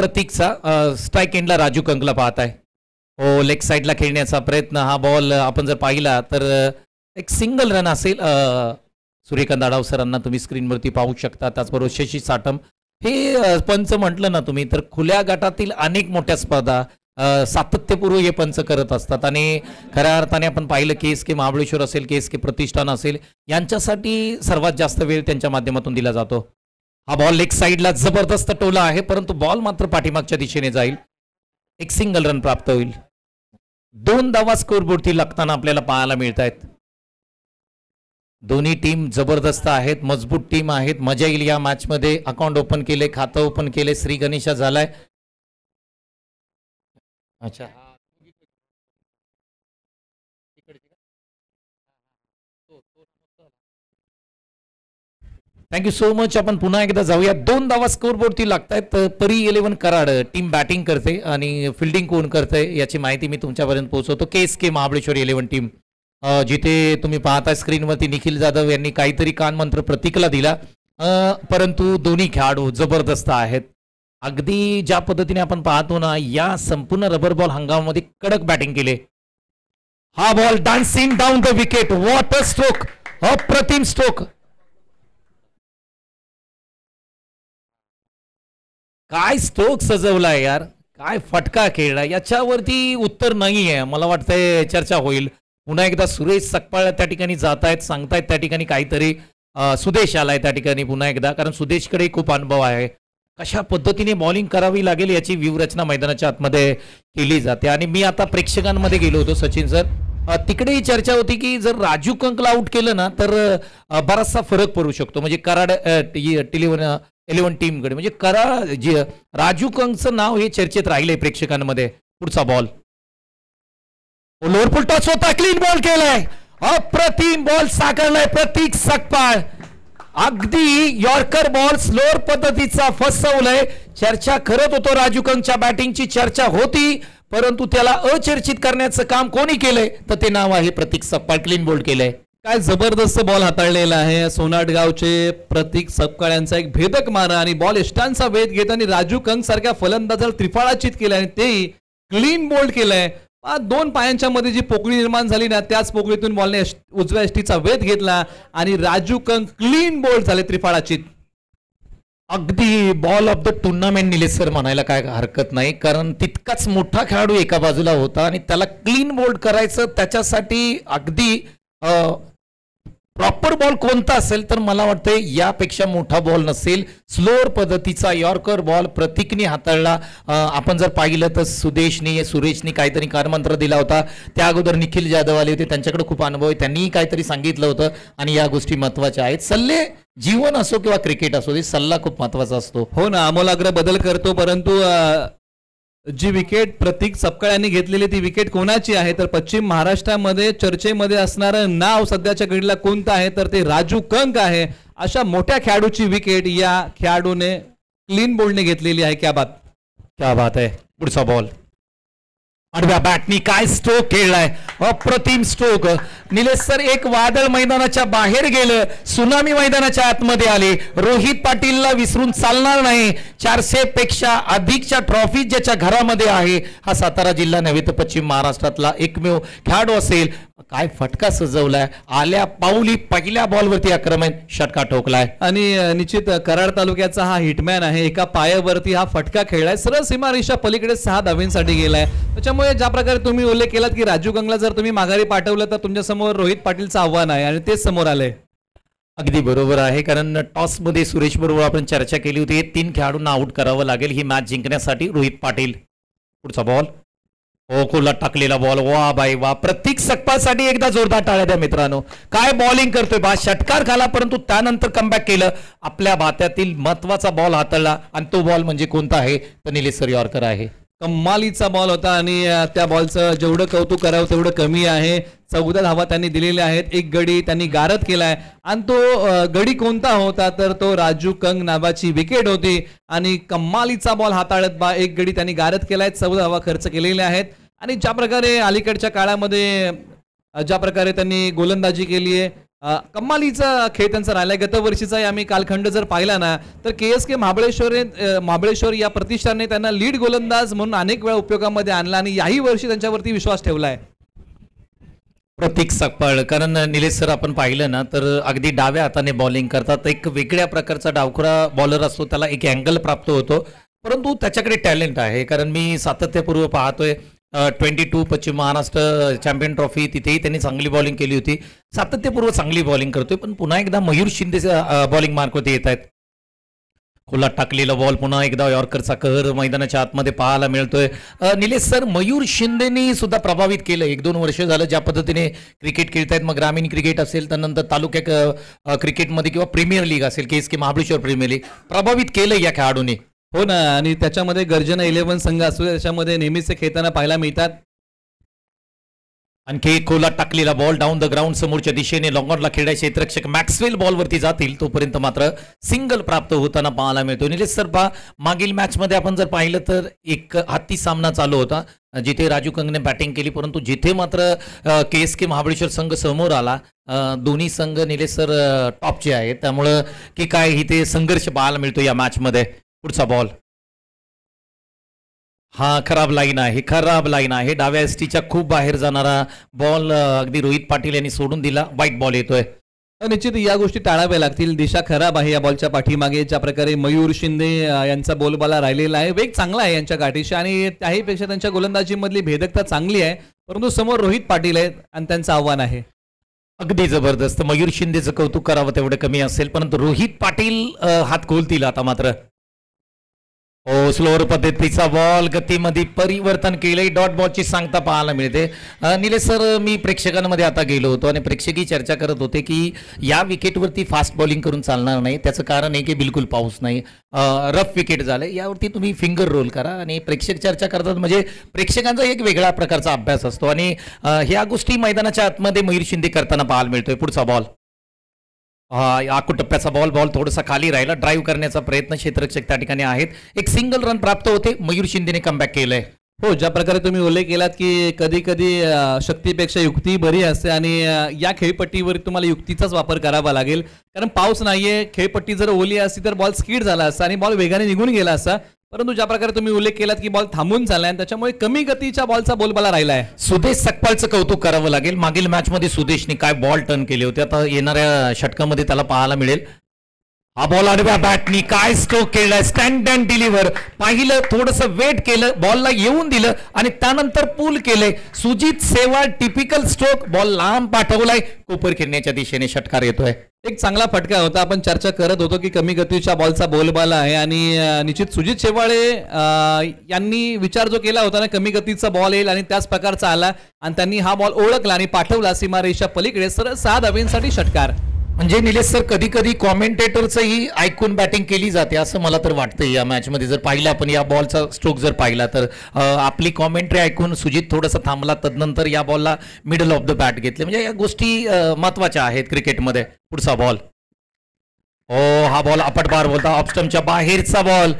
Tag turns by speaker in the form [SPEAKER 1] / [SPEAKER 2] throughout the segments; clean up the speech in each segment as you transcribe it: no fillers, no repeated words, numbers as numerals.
[SPEAKER 1] प्रतीकचा strike एंडला राजू कंकला पाहत आहे. हो, लेग साईडला खेळण्याचा प्रयत्न. हा बॉल आपण जर पाहिला तर एक सिंगल रन असेल. सूर्यकांत आढाव सरांना तुम्ही स्क्रीनवरती पाहू शकता. त्याचबरोबर शशी साटम हे पंच म्हटलं ना तुम्ही तर खुल्या गटातील अनेक मोठ्या स्पर्धा सातत्यपूर्व हे पंच करत असतात आणि खऱ्या अर्थाने आपण पाहिलं KSK महाबळेश्वर असेल, KSK प्रतिष्ठान असेल, यांच्यासाठी सर्वात जास्त वेळ त्यांच्या माध्यमातून दिला जातो. हा बॉल लेग साईडला जबरदस्त टोला आहे, परंतु बॉल मात्र पाठीमागच्या दिशेने जाईल. एक सिंगल रन प्राप्त होईल. 2 धावा स्कोरबोर्डती लागताना आपल्याला पाहायला मिळत आहेत. दोन्ही टीम जबरदस्त आहेत, मजबूत टीम आहेत. मजा येईल या मॅच मध्ये. अकाउंट ओपन केले, खातं ओपन केले, श्री गणेशा झालाय. अच्छा, थँक्यू सो मच. आपण पुन्हा एकदा जाऊया. 2 धावा स्कोरबोर्डती लागतायत. परी 11 कराड टीम बॅटिंग करते आणि फिल्डिंग कोण करते याची माहिती मी तुमच्यापर्यंत पोहोचवतो. KSK महाबळेश्वर 11 टीम जिथे तुम्ही पाहता स्क्रीनवरती निखिल जाधव यांनी काहीतरी कानमंत्र प्रतीकला दिला, परंतु दोन्ही खेळाडू जबरदस्त आहेत. अगदी ज्या पद्धतीने आपण पाहतो ना, या संपूर्ण रबर बॉल हंगामामध्ये कडक बॅटिंग केले. हा ball dancing down the wicket. What a stroke, अप्रतिम स्ट्रोक. काय स्ट्रोक सजवलाय यार, काय फटका खेळला, याच्यावरती उत्तर नाही आहे. मला वाटतंय चर्चा होईल. पुन्हा एकदा सुरेश सकपाळ त्या ठिकाणी जात आहेत, सांगतायत त्या ठिकाणी काहीतरी. सुदेश आलाय त्या ठिकाणी पुन्हा एकदा, कारण सुदेशकडे खूप अनुभव आहे. कशा पद्धतीने बॉलिंग करावी लागेल याची व्यूहरचना मैदानाच्या आतमध्ये केली जाते. आणि मी आता प्रेक्षकांमध्ये गेलो होतो सचिन सर, तिकडेही चर्चा होती की जर राजू कंकला आउट केलं ना तर बराचसा फरक पडू शकतो. म्हणजे कराड 11 टीमकडे म्हणजे राजू कंकचं नाव हे चर्चेत राहिले प्रेक्षकांमध्ये. पुढचा बॉल लोअर टच होता, क्लीन बॉल केलाय, अप्रतिम बॉल साकारलाय प्रतीक सकपाळ. अगदी यॉर्कर बॉल स्लोअर पद्धतीचा फसवलाय. चर्चा करत होतो, राजू कंकच्या बॅटिंगची चर्चा होती, परंतु त्याला अचर्चित करण्याचं काम कोणी केलंय तर ते नाव आहे प्रतीक सकपाळ. क्लीन बोल्ड केलंय.
[SPEAKER 2] काय जबरदस्त बॉल हाताळलेला आहे सोनाटगावचे प्रतीक सकपाळ यांचा. एक भेदक मारा आणि बॉल इष्टांचा वेध घेत आणि राजू कंक सारख्या फलंदाजाला त्रिफळाचित केलाय आणि तेही क्लीन बोल्ड केलंय. 2 पायांच्या मध्ये जी पोकळी निर्माण झाली ना, त्याच पोकळीतून बॉलने उजव्या यष्टीचा वेध घेतला आणि राजू कंक क्लीन बोल्ड झाले त्रिफळाचित.
[SPEAKER 1] अगदी ball of the tournament Nilesh sir म्हणायला काय हरकत नाही, कारण तितकाच मोठा खेळाडू एका बाजूला होता आणि त्याला क्लीन बोल्ड करायचं, त्याच्यासाठी अगदी प्रॉपर बॉल कोणता असेल तर मला वाटतं यापेक्षा मोठा बॉल नसेल. स्लोअर पद्धतीचा यॉर्कर बॉल प्रतीकने हाताळला. आपण जर पाहिलं तर सुरेशनी काहीतरी कारमंत्र दिला होता. त्या अगोदर निखिल जाधव आले होते, त्यांच्याकडे खूप अनुभव आहे, त्यांनीही काहीतरी सांगितलं होतं आणि या गोष्टी महत्वाच्या आहेत. सल्ले जीवन असो किंवा क्रिकेट असो, ते सल्ला खूप महत्वाचा असतो.
[SPEAKER 2] हो ना, आमूलाग्र बदल करतो. परंतु जी विकेट प्रतीक सकपाळ यांनी घेतलेली ती विकेट कोणाची आहे तर पश्चिम महाराष्ट्रामध्ये चर्चेमध्ये असणारं नाव सध्याच्या घडीला कोणतं आहे तर ते राजू कंक आहे. अशा मोठ्या खेळाडूची विकेट या खेळाडूने क्लीन बोल्डने घेतलेली आहे. क्या बात आहे. पुढचा बॉल आडव्या बॅटनी काय स्ट्रोक खेळलाय, अप्रतिम स्ट्रोक. निलेश सर, एक वादळ मैदानाच्या बाहेर गेलं, सुनामी मैदानाच्या आतमध्ये आले. रोहित पाटीलला विसरून चालणार नाही. 400 पेक्षा अधिकच्या ट्रॉफी ज्याच्या घरामध्ये आहे, हा सातारा जिल्हा नव्हे तर पश्चिम महाराष्ट्रातला एकमेव खेळाडू असेल. काय फटका सजवलाय, आल्या पाऊली पहिल्या बॉलवरती आक्रमण षटका ठोकलाय आणि निश्चित कराड तालुक्याचा हा हिटमॅन आहे. एका पायावरती हा फटका खेळलाय, सरळ सीमारेषा पलीकडे 6 धावांसाठी गेलाय. त्याच्यामुळे ज्या प्रकारे तुम्ही उल्लेख केलात की राजू कंकला जर तुम्ही माघारी पाठवलं तर तुमच्या समोर रोहित पाटीलचं आव्हान आहे आणि तेच समोर आलंय.
[SPEAKER 1] अगदी बरोबर आहे, कारण टॉस मध्ये सुरेश बरोबर आपण चर्चा केली होती. हे 3 खेळाडूंना आउट करावं लागेल ही मॅच जिंकण्यासाठी. रोहित पाटील. पुढचा बॉल खोला टाकलेला बॉल. वा बाई वा. प्रतीक सकपाळसाठी एकदा जोरदार टाळ्या द्या मित्रांनो. काय बॉलिंग करतोय बा. षटकार खाला परंतु त्यानंतर कमबॅक केलं. आपल्या भात्यातील महत्वाचा बॉल हाताळला आणि तो बॉल म्हणजे कोणता आहे तर निलेश सर यॉर्कर आहे.
[SPEAKER 2] कमालीचा बॉल होता आणि त्या बॉलचं जेवढं कौतुक करावं तेवढं कमी आहे. 14 धावा त्यांनी दिलेल्या आहेत. एक गडी त्यांनी गारद केलाय आणि तो गडी कोणता होता तर तो राजू कंक नावाची विकेट होती आणि कमालीचा बॉल हाताळत एक गडी त्यांनी गारद केलाय. 14 धावा खर्च केलेल्या आहेत आणि ज्या प्रकारे अलीकडच्या काळामध्ये ज्या प्रकारे त्यांनी गोलंदाजी केली आहे कमालीचा खेळ त्यांचा राहिला. गतवर्षीचा आम्ही कालखंड जर पाहिला ना तर KSK महाबळेश्वर या प्रतिष्ठाने त्यांना लीड गोलंदाज म्हणून अनेक वेळा उपयोगामध्ये आणला आणि याही वर्षी त्यांच्यावरती विश्वास ठेवलाय.
[SPEAKER 1] प्रतीक सकपाळ, कारण निलेश सर आपण पाहिलं ना तर अगदी डाव्या हाताने बॉलिंग करतात. एक वेगळ्या प्रकारचा डावखुरा बॉलर असतो, त्याला एक अँगल प्राप्त होतो, परंतु त्याच्याकडे टॅलेंट आहे. कारण मी सातत्यपूर्व पाहतोय 22 पश्चिम महाराष्ट्र चॅम्पियन ट्रॉफी, तिथेही त्यांनी चांगली बॉलिंग केली होती. सातत्यपूर्व चांगली बॉलिंग करतोय, पण पुन्हा एकदा मयूर शिंदेच्या बॉलिंग मार्कवरती येत आहेत. खोलात टाकलेला बॉल, पुन्हा एकदा यॉर्करचा कहर मैदानाच्या आतमध्ये पाहायला मिळतोय. निलेश सर, मयूर शिंदेनी सुद्धा प्रभावित केलं. 1-2 वर्ष झालं ज्या पद्धतीने क्रिकेट खेळतायत, मग ग्रामीण क्रिकेट असेल, त्यानंतर तालुक्या क्रिकेटमध्ये किंवा प्रीमियर लीग असेल, KSK महाबळेश्वर प्रीमियर लीग, प्रभावित केलं या खेळाडूने.
[SPEAKER 2] हो ना, आणि त्याच्यामध्ये गर्जना 11 संघ असू त्याच्यामध्ये नेहमीच ते खेळताना पाहायला मिळतात.
[SPEAKER 1] आणखी खोलात टाकलेला बॉल डाऊन द ग्राउंड समोरच्या दिशेने लॉंगॉनला खेळणारे क्षेत्ररक्षक मॅक्सवेल बॉलवरती जातील तोपर्यंत मात्र सिंगल प्राप्त होताना पाहायला मिळतो. निलेश सर, मागील मॅचमध्ये आपण जर पाहिलं तर एक हाती सामना चालू होता जिथे राजू कंगने बॅटिंग केली, परंतु जिथे मात्र KSK महाबळेश्वर संघ समोर आला. दोन्ही संघ निलेश सर टॉपचे आहेत, त्यामुळं की काय इथे संघर्ष पाहायला मिळतो या मॅचमध्ये. पुढचा बॉल, हा खराब लाईन आहे. डाव्या एसटीच्या खूप बाहेर जाणारा बॉल अगदी रोहित पाटील यांनी सोडून दिला. वाईट बॉल येतोय.
[SPEAKER 2] निश्चित या गोष्टी टाळाव्या लागतील. दिशा खराब आहे या बॉलच्या पाठीमागे. ज्या प्रकारे मयूर शिंदे यांचा बोलबाला राहिलेला आहे, वेग चांगला आहे यांच्या गाठीशी आणि त्याहीपेक्षा त्यांच्या गोलंदाजीमधली भेदकता चांगली आहे, परंतु समोर रोहित पाटील आहेत आणि त्यांचं आव्हान आहे.
[SPEAKER 1] अगदी जबरदस्त. मयूर शिंदेचं कौतुक करावं तेवढं कमी असेल, परंतु रोहित पाटील हात खोलतील आता मात्र. हो, स्लोअर पद्धतीचा बॉल, गतीमध्ये परिवर्तन केले, डॉट बॉलची सांगता पाहायला मिळते. निलेश सर, मी प्रेक्षकांमध्ये आता गेलो होतो आणि प्रेक्षकही चर्चा करत होते की या विकेटवरती फास्ट बॉलिंग करून चालणार नाही. त्याचं कारण आहे की बिलकुल पाऊस नाही, रफ विकेट झालं, यावरती तुम्ही फिंगर रोल करा. आणि प्रेक्षक चर्चा करतात म्हणजे प्रेक्षकांचा एक वेगळा प्रकारचा अभ्यास असतो आणि ह्या गोष्टी मैदानाच्या आतमध्ये मयूर शिंदे करताना पाहायला मिळतोय. पुढचा बॉल, आकुटप्प्याचा बॉल थोडासा खाली राहिला. ड्राईव्ह करण्याचा प्रयत्न क्षेत्ररक्षक त्या ठिकाणी आहेत. एक सिंगल रन प्राप्त होते. मयूर शिंदेने कमबॅक केलंय.
[SPEAKER 2] हो, ज्या प्रकारे तुम्ही उल्लेख केलात की कधी कधी शक्तीपेक्षा युक्ती बरी असते आणि या खेळपट्टीवर तुम्हाला युक्तीचाच वापर करावा लागेल, कारण पाऊस नाहीये. खेळपट्टी जर ओली असती तर बॉल स्किड झाला असता आणि बॉल वेगाने निघून गेला असता, परंतु ज्या प्रकारे तुम्ही उल्लेख केलात की बॉल थांबून चाललाय आणि त्याच्यामुळे कमी गतीच्या बॉलचा बोलबाला राहिला आहे.
[SPEAKER 1] सुदेश सकपाळचं कौतुक करावं लागेल. मागील मॅचमध्ये सुदेशने काय बॉल टर्न केले होते, आता येणाऱ्या षटकामध्ये त्याला पाहायला मिळेल. हा बॉल आडव्या बॅटनी काय स्ट्रोक केलाय, स्टँड अँड डिलिव्हर. पाहिलं, थोडंसं वेट केलं, बॉलला येऊन दिलं आणि त्यानंतर पूल केलंय. सुजित सेवाळ टिपिकल स्ट्रोक, बॉल लांब पाठवलाय, कोपर खेळण्याच्या दिशेने षटकार येतोय.
[SPEAKER 2] एक चांगला फटका होता. आपण चर्चा करत होतो की कमी गतीच्या बॉलचा बोलबाला आहे आणि निश्चित सुजित शेवाळे यांनी विचार जो केला होता ना, कमी गतीचा बॉल येईल आणि त्याच प्रकारचा आला आणि त्यांनी हा बॉल ओळखला आणि पाठवला सीमारेषा पलीकडे. सरळ 6 धावांसाठी षटकार.
[SPEAKER 1] म्हणजे निलेश सर, कधी कधी कॉमेंटेटरचंही ऐकून बॅटिंग केली जाते असं मला तर वाटतंय या मॅचमध्ये. जर पाहिलं आपण या बॉलचा स्ट्रोक जर पाहिला तर आपली कॉमेंट्री ऐकून सुजित थोडासा थांबला, तदनंतर या बॉलला मिडल ऑफ द बॅट घेतले. म्हणजे या गोष्टी महत्वाच्या आहेत क्रिकेटमध्ये. पुढचा बॉल, हा बॉल आपटबार बोलता, ऑफस्टम्पच्या बाहेरचा बॉल.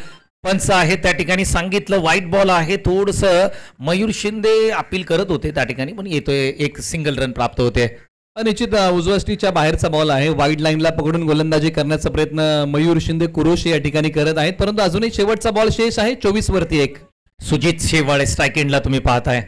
[SPEAKER 1] पंच आहे त्या ठिकाणी सांगितलं व्हाईट बॉल आहे. थोडंसं मयूर शिंदे अपील करत होते त्या ठिकाणी, पण येतोय. एक सिंगल रन प्राप्त होते.
[SPEAKER 2] निश्चित उजवस्टीच्या बाहेरचा बॉल आहे. वाईड लाईनला पकडून गोलंदाजी करण्याचा प्रयत्न मयूर शिंदे कुरोशी या ठिकाणी करत आहेत, परंतु अजूनही शेवटचा बॉल शेष आहे. 24 वरती 1.
[SPEAKER 1] सुजित शेवाळे स्ट्राईक एंडला तुम्ही पाहताय.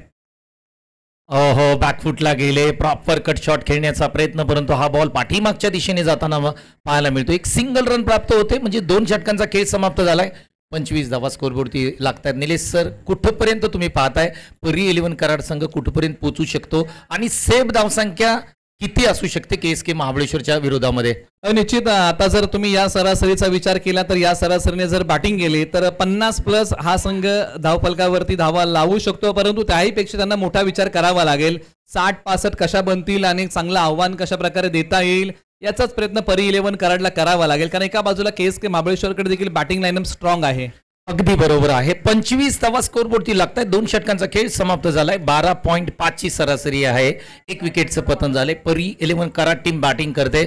[SPEAKER 1] हो, बॅकफुटला गेले, प्रॉपर कट शॉट खेळण्याचा प्रयत्न, परंतु हा बॉल पाठीमागच्या दिशेने जाताना पाहायला मिळतो. एक सिंगल रन प्राप्त होते. म्हणजे 2 षटकांचा खेळ समाप्त झालाय. 25 धावा स्कोरबोर्डवरती लागतात. निलेश सर, कुठपर्यंत तुम्ही पाहताय परी 11 कराड संघ कुठपर्यंत पोहोचू शकतो आणि सेफ धावसंख्या किती असू शकते KSK महाबळेश्वरच्या विरोधामध्ये?
[SPEAKER 2] निश्चित आता जर तुम्ही या सरासरीचा विचार केला तर या सरासरीने जर बॅटिंग केली तर 50+ हा संघ धावफलकावरती धावा लावू शकतो, परंतु त्याहीपेक्षा त्यांना मोठा विचार करावा लागेल. 60-65 कशा बनतील आणि चांगलं आव्हान कशा प्रकारे देता येईल याचाच प्रयत्न परी 11 कराडला करावा लागेल, कारण एका बाजूला KSK महाबळेश्वरकडे देखील बॅटिंग लाईनअप स्ट्रॉंग आहे.
[SPEAKER 1] अगदी बरोबर आहे. 25 धावा स्कोरबोर्डती लागतात. 2 षटकांचा खेळ समाप्त झालाय. 12.5 ची सरासरी आहे. 1 विकेटचं पतन झालंय. परी 11 कराड टीम बॅटिंग करते.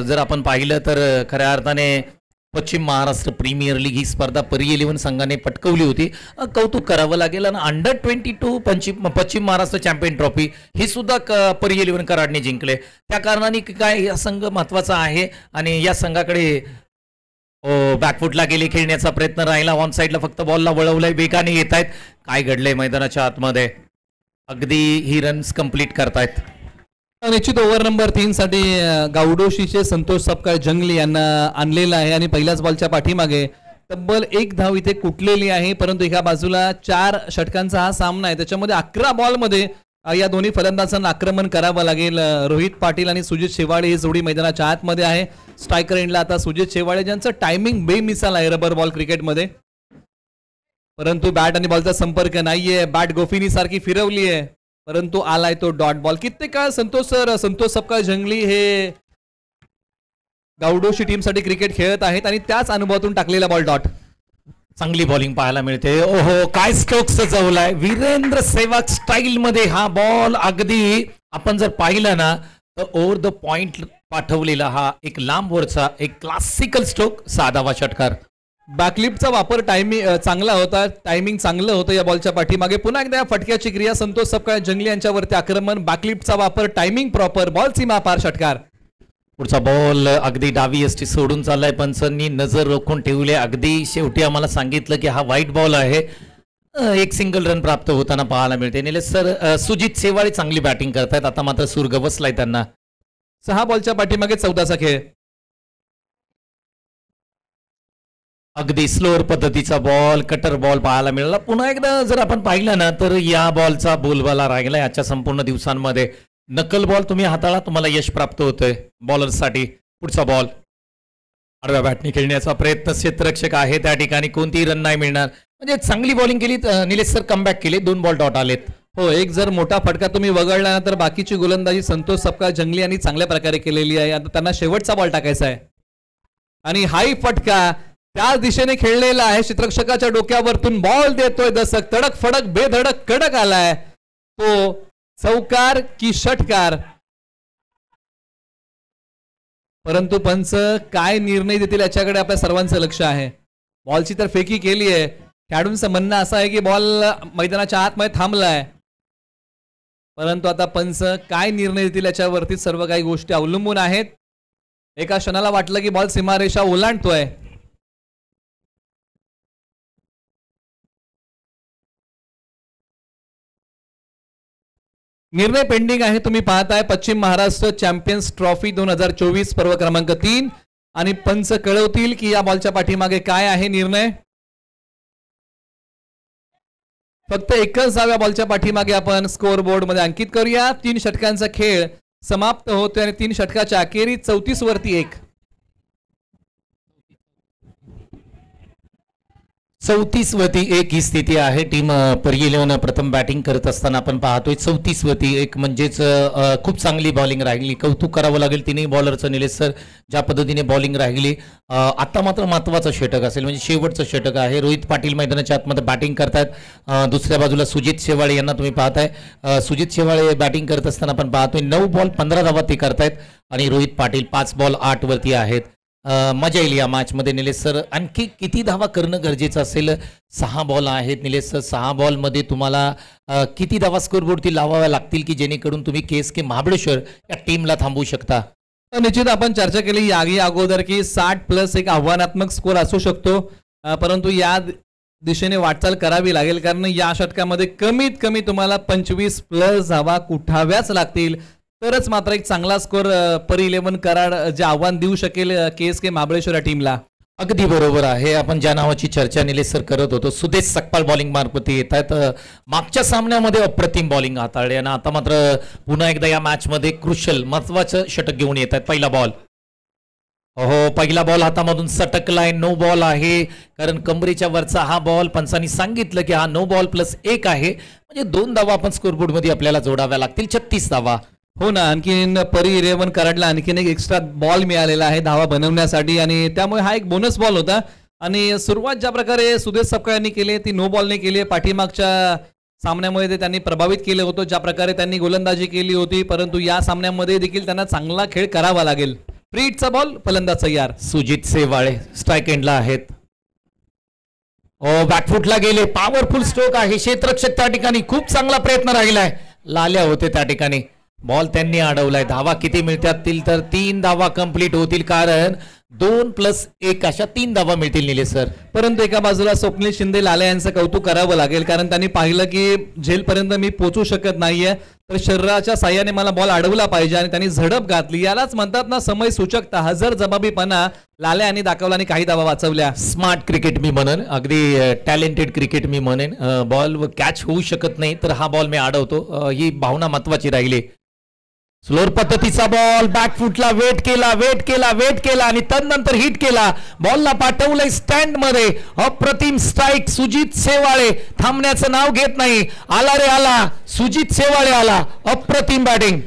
[SPEAKER 1] जर आपण पाहिलं तर खऱ्या अर्थाने पश्चिम महाराष्ट्र प्रीमियर लीग ही स्पर्धा परी 11 संघाने पटकवली होती. कौतुक करावं लागेल. आणि अंडर 22 पश्चिम महाराष्ट्र चॅम्पियन ट्रॉफी ही सुद्धा परी 11 कराडने जिंकले. त्या कारणाने काय हा संघ महत्वाचा आहे आणि या संघाकडे बॅकफुटला गेली खेळण्याचा प्रयत्न राहिला. ऑन साईडला फक्त बॉलला वळवलंय. वेगाने येत आहेत. काय घडलंय मैदानाच्या आतमध्ये. अगदी ही रन्स कंप्लीट करतायत.
[SPEAKER 2] निश्चित ओव्हर नंबर 3 साठी गावडोशीचे संतोष सपकाळ जंगली यांना आणलेला आहे आणि पहिल्याच बॉलच्या पाठीमागे तब्बल 1 धाव इथे कुठलेली आहे. परंतु एका बाजूला 4 षटकांचा हा सामना आहे. त्याच्यामध्ये 11 बॉलमध्ये या दोन्ही फलंदाजांना आक्रमण करावं लागेल. रोहित पाटील आणि सुजित शेवाळे ही जोडी मैदानाच्या आतमध्ये आहे. स्ट्रायकर एंडला आता सुजित शेवाळे ज्यांचं टायमिंग बेमिसाल आहे रबर बॉल क्रिकेटमध्ये. परंतु बॅट आणि बॉलचा संपर्क नाहीये. बॅट गोफिनी सारखी फिरवली आहे परंतु आलाय तो डॉट बॉल. कित्येक काळ संतोष सपकाळ जंगली हे गावडोशी टीमसाठी क्रिकेट खेळत आहेत आणि त्याच अनुभवातून टाकलेला बॉल डॉट.
[SPEAKER 1] चांगली बॉलिंग पाहायला मिळते. ओहो काय स्ट्रोक सजवलाय. वीरेंद्र सेहवाग स्टाईल मध्ये हा बॉल अगदी आपण जर पाहिलं ना तर ओव्हर द पॉइंट पाठवलेला हा एक लांबवरचा एक क्लासिकल स्ट्रोक. साधावा षटकार.
[SPEAKER 2] बॅकलिपचा वापर चांगला होता. टायमिंग चांगलं होतं या बॉलच्या पाठीमागे. पुन्हा एकदा या फटक्याची क्रिया. संतोष सपकाळ जंगली यांच्यावरती आक्रमण. बॅकलिपचा वापर. Timing proper. बॉल सीमा पार षटकार.
[SPEAKER 1] पुढचा बॉल अगदी डावी एसटी सोडून चाललाय. पंचांनी नजर रोखून ठेवले. अगदी शेवटी आम्हाला सांगितलं की हा व्हाईट बॉल आहे. एक सिंगल रन प्राप्त होताना पाहायला मिळते. निलेश सर सुजित शेवाळे चांगली बॅटिंग करतायत. आता मात्र सूर गवसलाय त्यांना.
[SPEAKER 2] 6 बॉलच्या पाठीमागे 14चा खेळ.
[SPEAKER 1] अगदी स्लोअर पद्धतीचा बॉल कटर बॉल पाहायला मिळाला. पुन्हा एकदा जर आपण पाहिलं ना तर या बॉलचा बोलबाला राहिला आजच्या संपूर्ण दिवसांमध्ये. नकल बॉल तुम्ही हाताळा तुम्हाला यश प्राप्त होतंय बॉलरसाठी. पुढचा बॉल आडव्या बॅटने खेळण्याचा प्रयत्न. क्षेत्ररक्षक आहे त्या ठिकाणी. कोणतीही रन नाही मिळणार. म्हणजे चांगली बॉलिंग केली. निलेश सर कमबॅक केले. 2 बॉल डॉट आलेत.
[SPEAKER 2] हो एक जर मोठा फटका तुम्ही वगळला ना तर बाकीची गोलंदाजी संतोष सपकाळ जंगली यांनी चांगल्या प्रकारे केलेली आहे. आता त्यांना शेवटचा बॉल टाकायचा आहे आणि हाही फटका त्या दिशेने खेळलेला आहे. क्षेत्ररक्षकाच्या डोक्यावरतून बॉल देतोय दशक. तडक फडक बेधडक कडक आलाय. तो चौकार की षटकार. परंतु पंच काय निर्णय देतील याच्याकडे आपल्या सर्वांचं लक्ष आहे. बॉलची तर फेकी केली आहे. खेळाडूंचं म्हणणं असं आहे की बॉल मैदानाच्या आतमध्ये थांबलाय परंतु आता पंच काय निर्णय देतील याच्यावरती सर्व काही गोष्टी अवलंबून आहेत. एका क्षणाला वाटलं की बॉल सीमारेषा ओलांडतोय. निर्णय पेंडिंग आहे. तुम्ही पाहताय पश्चिम महाराष्ट्र चॅम्पियन्स ट्रॉफी 2024 पर्व क्रमांक 3 आणि पंच कळवतील की या बॉलच्या पाठीमागे काय आहे निर्णय. फक्त एकच धाव या बॉलच्या पाठीमागे आपण स्कोअर बोर्ड मध्ये अंकित करूया. 3 षटकांचा खेळ समाप्त होतोय आणि 3 षटकाच्या अखेरी 34 वरती 1.
[SPEAKER 1] 34 वरती 1 ही स्थिती आहे. टीम परी 11 प्रथम बॅटिंग करत असताना आपण पाहतोय 34 वरती 1 म्हणजेच खूप चांगली बॉलिंग राहिली. कौतुक करावं लागेल तिन्ही बॉलरचं. निलेश सर ज्या पद्धतीने बॉलिंग राहिली. आता मात्र महत्त्वाचं षटक असेल म्हणजे शेवटचं षटक आहे. रोहित पाटील मैदानाच्या आतमध्ये बॅटिंग करतायत. दुसऱ्या बाजूला सुजित शेवाळे यांना तुम्ही पाहताय. सुजित शेवाळे बॅटिंग करत असताना आपण पाहतोय 9 बॉल 15 धावा ते करतायत आणि रोहित पाटील 5 बॉल 8 वरती आहेत. मजा येईल या मॅच मध्ये. निलेश सर आणखी किती धावा करणं गरजेचं असेल. 6 बॉल आहेत निलेश सर. 6 बॉल मध्ये तुम्हाला किती धावा स्कोरबोर्डती लावाव्या लागतील की जेणेकरून तुम्ही KSK महाबळेश्वर या टीमला थांबवू शकता.
[SPEAKER 2] निश्चित आपण चर्चा केली यागी अगोदर की 60+ एक आव्हानात्मक स्कोर असू शकतो परंतु या दिशेने वाटचाल करावी लागेल कारण या षटकामध्ये कमीत कमी तुम्हाला 25+ धावा कुठाव्याच लागतील तरच मात्र एक चांगला स्कोर परी 11 कराड जे आव्हान देऊ शकेल KSK महाबळेश्वर या टीमला.
[SPEAKER 1] अगदी बरोबर आहे. आपण ज्या नावाची चर्चा निलेश सर करत होतो सुदेश सकपाल बॉलिंग मार्फत येत आहेत. मागच्या सामन्यामध्ये अप्रतिम बॉलिंग हाताळली आणि आता मात्र पुन्हा एकदा या मॅच मध्ये क्रुशल महत्वाचं षटक घेऊन येत आहेत. पहिला बॉल. हो पहिला बॉल हातामधून सटकलाय. 9 बॉल आहे कारण कमरेच्या वरचा हा बॉल. पंचांनी सांगितलं की हा 9 बॉल + 1 आहे म्हणजे 2 धावा आपण स्कोरबोर्ड मध्ये आपल्याला जोडाव्या लागतील. 36 धावा.
[SPEAKER 2] हो ना. आणखीन परी 11 कराडला आणखीन एक एक्स्ट्रा बॉल मिळालेला आहे धावा बनवण्यासाठी आणि त्यामुळे हा एक बोनस बॉल होता. आणि सुरुवात ज्या प्रकारे सुदेश सपकाळ यांनी केली ती 9 बॉलने केली. पाठीमागच्या सामन्यामध्ये ते त्यांनी प्रभावित केलं होतं ज्या प्रकारे त्यांनी गोलंदाजी केली होती परंतु या सामन्यामध्ये देखील त्यांना चांगला खेळ करावा लागेल. फ्रीटचा बॉल, फलंदाज तयार.
[SPEAKER 1] सुजित सेवाळे स्ट्राईक एंडला आहेत. बॅकफुटला गेले, पॉवरफुल स्ट्रोक आहे. क्षेत्ररक्षक त्या ठिकाणी खूप चांगला प्रयत्न राहिलाय. लाल्या होते त्या ठिकाणी, बॉल त्यांनी अडवलाय. धावा किती मिळतात तर 3 धावा कंप्लीट होतील, कारण 2+1 अशा 3 धावा मिळतील निलेश सर.
[SPEAKER 2] परंतु एका बाजूला स्वप्नील शिंदे लाले यांचं कौतुक करावं लागेल, कारण त्यांनी पाहिलं की झेलपर्यंत मी पोहोचू शकत नाहीये, तर शरीराच्या साह्याने मला बॉल अडवला पाहिजे आणि त्यांनी झडप घातली. यालाच म्हणतात ना समय सूचकता, हजर जबाबीपणा लाले यांनी दाखवला आणि काही धावा वाचवल्या.
[SPEAKER 1] स्मार्ट क्रिकेट मी म्हणेन, अगदी टॅलेंटेड क्रिकेट मी म्हणेन. बॉल कॅच होऊ शकत नाही तर हा बॉल मी अडवतो, ही भावना महत्वाची राहिली. स्लोअर पद्धतीचा बॉल, बॅकफुटला वेट केला आणि तदनंतर हिट केला. बॉलला पाठवलंय स्टँड मध्ये. अप्रतिम स्ट्राईक. सुजित सेवाळे थांबण्याचं नाव घेत नाही. आला रे आला, सुजित सेवाळे आला. अप्रतिम बॅटिंग.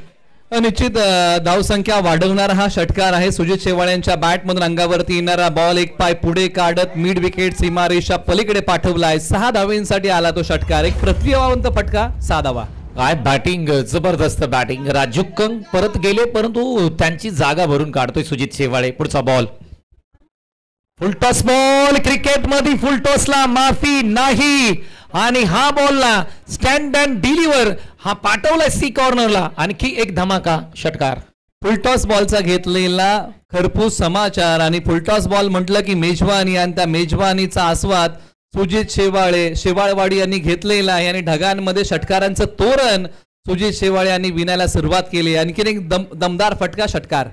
[SPEAKER 2] निश्चित धावसंख्या वाढवणारा हा षटकार आहे. सुजित शेवाळे यांच्या बॅटमधून अंगावरती येणारा बॉल एक पाय पुढे काढत मिड विकेट सीमारेषा पलीकडे पाठवलाय. 6 धावेंसाठी आला तो षटकार. एक प्रतिभावंत फटका, 6 धावा.
[SPEAKER 1] काय बॅटिंग, जबरदस्त बॅटिंग. राजू कंग परत गेले, परंतु त्यांची जागा भरून काढतोय सुजित शेवाळे. पुढचा बॉल, फुलटॉस बॉल. क्रिकेटमध्ये फुलटॉसला माफी नाही आणि हा बॉलला स्टँड अँड डिलिव्हर हा पाठवलाय सी कॉर्नरला. आणखी एक धमाका षटकार.
[SPEAKER 2] फुलटॉस बॉलचा घेतलेला खरपूस समाचार आणि फुलटॉस बॉल म्हटलं की मेजवानी आणि त्या मेजवानीचा आस्वाद सुजित शेवाळवाडी यांनी घेतलेला आहे आणि ढगांमध्ये षटकारांचं तोरण सुजित शेवाळे यांनी विणायला सुरुवात केली. आणखीन एक दमदार फटका षटकार.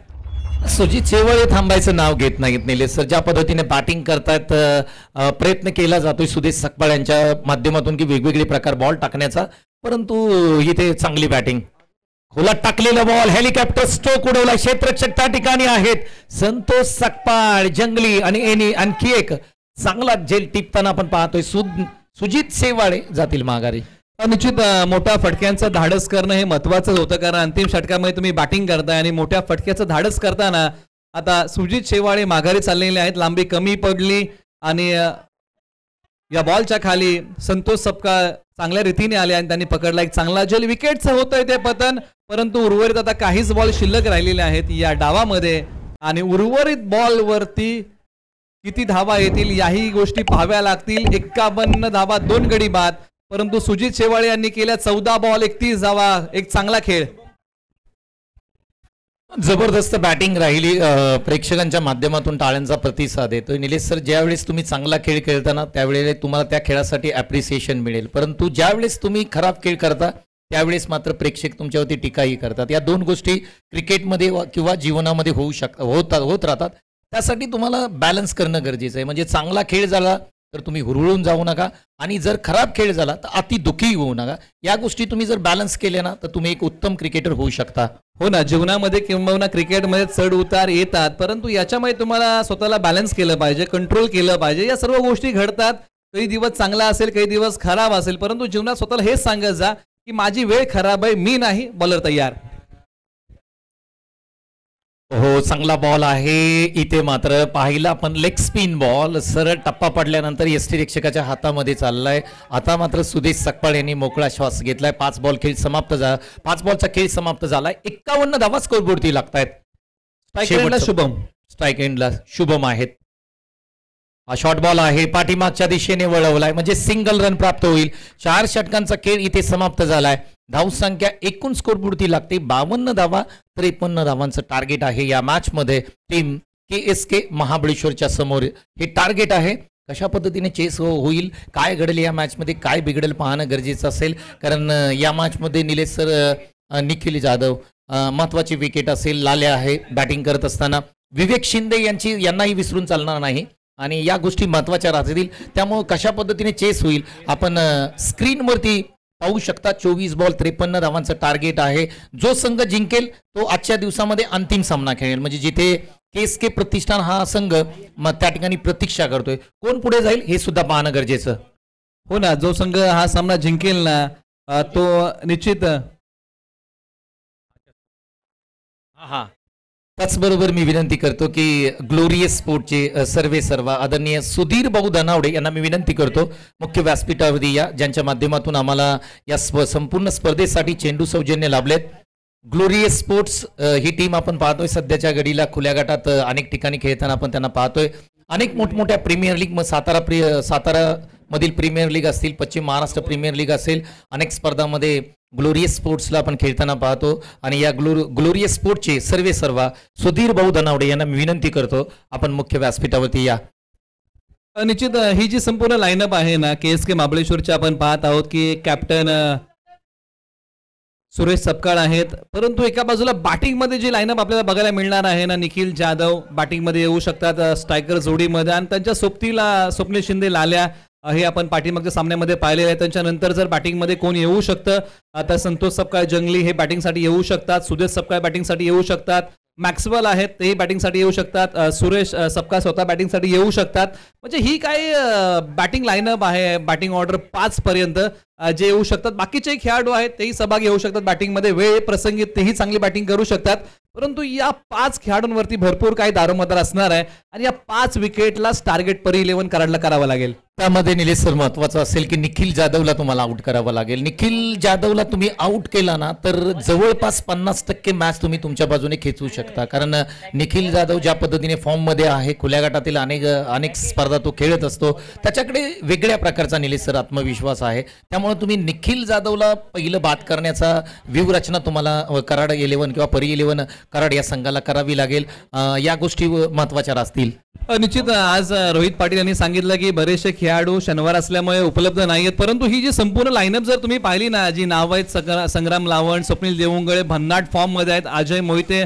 [SPEAKER 1] सुजित शेवाळे थांबायचं नाव घेत नाहीत निलेश सर. ज्या पद्धतीने बॅटिंग करतात, प्रयत्न केला जातोय सुदेश सकपाळ यांच्या माध्यमातून की वेगवेगळे प्रकार बॉल टाकण्याचा, परंतु इथे चांगली बॅटिंग. खोलात टाकलेला बॉल, हेलिकॉप्टर स्ट्रोक उडवला. क्षेत्ररक्षक त्या ठिकाणी आहेत. संतोष सकपाळ, जंगली आणि आणखी एक चांगला झेल टिपताना आपण पाहतोय. सुजित सेवाळे जातील माघारी.
[SPEAKER 2] निश्चित मोठ्या फटक्यांचं धाडस करणं हे महत्वाचं होतं, कारण अंतिम षटकामध्ये तुम्ही बॅटिंग करताय आणि मोठ्या फटक्याचं धाडस करताना आता सुजित शेवाळे माघारी चाललेले आहेत. लांबी कमी पडली आणि या बॉलच्या खाली संतोष सकपाळ चांगल्या रीतीने आले आणि त्यांनी पकडला. एक चांगला झेल. विकेटचं होतंय ते पतन, परंतु उर्वरित आता काहीच बॉल शिल्लक राहिलेले आहेत या डावामध्ये आणि उर्वरित बॉलवरती किती धावा येतील याही गोष्टी पाहाव्या लागतील. 51 धावा, 2 गडी बाद, परंतु सुजित शेवाळे यांनी केल्या 14 बॉल 31 धावा. एक चांगला खेळ.
[SPEAKER 1] जबरदस्त बॅटिंग राहिली. प्रेक्षकांच्या माध्यमातून टाळ्यांचा प्रतिसाद येतोय. निलेश सर, ज्यावेळेस तुम्ही चांगला खेळ खेळताना त्यावेळेस तुम्हाला त्या खेळासाठी ॲप्रिसिएशन मिळेल, परंतु ज्यावेळेस तुम्ही खराब खेळ करता त्यावेळेस मात्र प्रेक्षक तुमच्यावरती टीकाही करतात. या 2 गोष्टी क्रिकेटमध्ये किंवा जीवनामध्ये होत राहतात. त्यासाठी तुम्हाला बॅलन्स करणं गरजेचं आहे. म्हणजे चांगला खेळ झाला तर तुम्ही हुरळून जाऊ नका आणि जर खराब खेळ झाला तर अति दुःखी होऊ नका. या गोष्टी तुम्ही जर बॅलन्स केल्या ना तर तुम्ही एक उत्तम क्रिकेटर होऊ शकता.
[SPEAKER 2] हो ना, जीवनामध्ये किंवा क्रिकेटमध्ये चढ उतार येतात, परंतु याच्यामध्ये तुम्हाला स्वतःला बॅलन्स केलं पाहिजे, कंट्रोल केलं पाहिजे. या सर्व गोष्टी घडतात. काही दिवस चांगला असेल, काही दिवस खराब असेल, परंतु जीवनात स्वतःला हेच सांगत जा की माझी वेळ खराब आहे, मी नाही. बॉलर तयार.
[SPEAKER 1] हो, चांगला बॉल आहे. इथे मात्र पाहिला आपण लेग स्पिन बॉल सरळ टप्पा पडल्यानंतर यष्टीरक्षकाच्या हातामध्ये चाललाय. आता मात्र सुदेश सकपाळ यांनी मोकळा श्वास घेतलाय. 5 बॉलचा खेळ समाप्त झालाय. 51 धावा स्कोरबोर्डती लागतायत. स्ट्राईक एंडला शुभम आहेत. हा शॉर्ट बॉल आहे, पाठीमागच्या दिशेने वळवलाय, म्हणजे सिंगल रन प्राप्त होईल. 4 षटकांचा खेळ इथे समाप्त झालाय. धावसंख्या एकूण स्कोरबोर्डती लागते 52 धावा. 53 धावांचं टार्गेट आहे या मॅच मध्ये. टीम KSK महाबळेश्वरच्या समोर हे टार्गेट आहे. कशा पद्धतीने चेस होईल, काय घडेल या मॅच मध्ये, काय बिघडेल पाहणं गरजेचं असेल, कारण या मॅच मध्ये निलेश सर, निखिल जाधव महत्वाची विकेट असेल. लाल्या आहे बॅटिंग करत असताना. विवेक शिंदे यांनाही विसरून चालणार नाही आणि या गोष्टी महत्वाच्या राहतील. त्यामुळे कशा पद्धतीने चेस होईल आपण स्क्रीनवरती पाहू शकता. 24 बॉल 53 धावांचं टार्गेट आहे. जो संघ जिंकेल तो आजच्या दिवसामध्ये अंतिम सामना खेळेल. म्हणजे जिथे KSK प्रतिष्ठान हा संघ त्या ठिकाणी प्रतीक्षा करतोय, कोण पुढे जाईल हे सुद्धा पाहणं गरजेचं.
[SPEAKER 2] हो ना, जो संघ हा सामना जिंकेल ना तो निश्चित.
[SPEAKER 1] त्याचबरोबर मी विनंती करतो की ग्लोरियस स्पोर्टचे सर्व आदरणीय सुधीर भाऊ धनावडे यांना मी विनंती करतो मुख्य व्यासपीठावरती या, ज्यांच्या माध्यमातून आम्हाला या संपूर्ण स्पर्धेसाठी चेंडू सौजन्य लाभलेत. ग्लोरियस स्पोर्ट्स ही टीम आपण पाहतोय सध्याच्या घडीला खुल्या गटात अनेक ठिकाणी खेळताना आपण त्यांना पाहतोय. अनेक मोठमोठ्या प्रीमियर लीग, मग सातारा मधील प्रीमियर लीग असतील, पश्चिम महाराष्ट्र प्रीमियर लीग असेल, अनेक स्पर्धांमध्ये ग्लोरियस स्पोर्ट्सला आपण खेळताना पाहतो. आणि या ग्लोरियस स्पोर्ट्सचे सर्वा सुधीर भाऊ धनावडे यांना मी विनंती करतो, आपण मुख्य व्यासपीठावरती या.
[SPEAKER 2] निश्चित ही जी संपूर्ण लाईनअप आहे ना, KSK महाबळेश्वरची आपण पाहत आहोत की कॅप्टन सुरेश सपकाळ आहेत, परंतु एका बाजूला बॅटिंगमध्ये जी लाईनअप आपल्याला बघायला मिळणार आहे ना, निखिल जाधव बॅटिंगमध्ये येऊ शकतात स्ट्रायकर जोडीमध्ये, आणि त्यांच्या सोबतीला स्वप्नील शिंदे लाल्या हे आपण पाठीमागच्या सामन्यामध्ये पाहिलेले आहे. त्यांच्यानंतर जर बॅटिंगमध्ये कोण येऊ शकतं, आता संतोष सपकाळ जंगली हे बॅटिंगसाठी येऊ शकतात, सुदेश सपकाळ बॅटिंगसाठी येऊ शकतात, मॅक्सवेल आहेत तेही बॅटिंगसाठी येऊ शकतात, सुरेश सपकाळ स्वतः बॅटिंगसाठी येऊ शकतात. म्हणजे ही काही बॅटिंग लाईनअप आहे, बॅटिंग ऑर्डर 5 पर्यंत जे येऊ शकतात. बाकीचे खेळाडू आहेत तेही सहभागी येऊ शकतात बॅटिंगमध्ये, वेळ प्रसंगी तेही चांगली बॅटिंग करू शकतात. परंतु या 5 खेळाडूंवरती भरपूर काही दारोमदार असणार आहे आणि या 5 विकेटलाच टार्गेट परी 11 कराडला करावं लागेल.
[SPEAKER 1] त्यामध्ये निलेश सर महत्वाचं असेल की निखिल जाधवला तुम्हाला आउट करावं लागेल. निखिल जाधवला तुम्ही आउट केला ना तर जवळपास 50% मॅच तुम्ही तुमच्या बाजूने खेचू शकता. कारण निखिल जाधव ज्या पद्धतीने फॉर्ममध्ये आहे, खुल्या गटातील अनेक स्पर्धा तो खेळत असतो, त्याच्याकडे वेगळ्या प्रकारचा निलेश सर आत्मविश्वास आहे. त्यामुळे तुम्ही निखिल जाधवला पहिलं बाद करण्याचा व्यूहरचना तुम्हाला कराड 11 किंवा परी 11 कराड या संघाला करावी लागेल. या गोष्टी महत्वाच्या असतील.
[SPEAKER 2] निश्चित आज रोहित पाटील यांनी सांगितलं की बरेचसे खेळाडू शनिवार असल्यामुळे उपलब्ध नाहीयेत, परंतु ही जी संपूर्ण लाईनअप जर तुम्ही पाहिली ना, जी नाव आहेत संग्राम लावण, स्वप्नील देवंगळे भन्नाट फॉर्म मध्ये आहेत, अजय मोहिते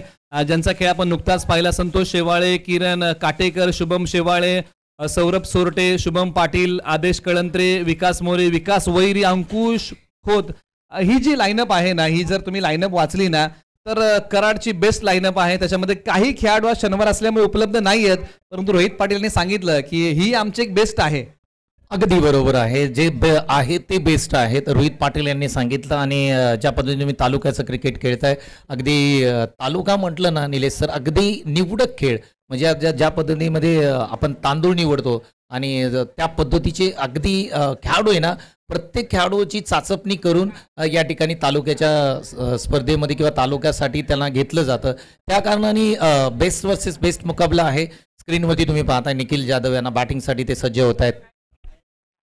[SPEAKER 2] ज्यांचा खेळ आपण नुकताच पाहिला, संतोष शेवाळे, किरण काटेकर, शुभम शेवाळे, सौरभ सोरटे, शुभम पाटील, आदेश कळंत्रे, विकास मोरे, विकास वैरी, अंकुश खोत, ही जी लाईनअप आहे ना, ही जर तुम्ही लाईनअप वाचली ना तर कराडची बेस्ट लाईनअप आहे. त्याच्यामध्ये काही खेळाडू आज शनिवार असल्यामुळे उपलब्ध नाही आहेत, परंतु रोहित पाटील यांनी सांगितलं की ही आमची एक बेस्ट आहे.
[SPEAKER 1] अगदी बरोबर आहे, जे आहे ते बेस्ट आहे रोहित पाटील यांनी सांगितलं. आणि ज्या पद्धतीने तुम्ही तालुक्याचं क्रिकेट खेळताय, अगदी तालुका म्हटलं ना निलेश सर, अगदी निवडक खेळ, म्हणजे ज्या पद्धतीमध्ये आपण तांदूळ निवडतो आणि त्या पद्धतीचे अगदी खेळाडू आहे ना, प्रत्येक खेळाडूची चाचपणी करून या ठिकाणी तालुक्याच्या स्पर्धेमध्ये किंवा तालुक्यासाठी त्यांना घेतलं जातं. त्या कारणाने बेस्ट वर्सेस बेस्ट मुकाबला आहे. स्क्रीनवरती तुम्ही पाहताय निखिल जाधव यांना बॅटिंगसाठी ते सज्ज होत आहेत.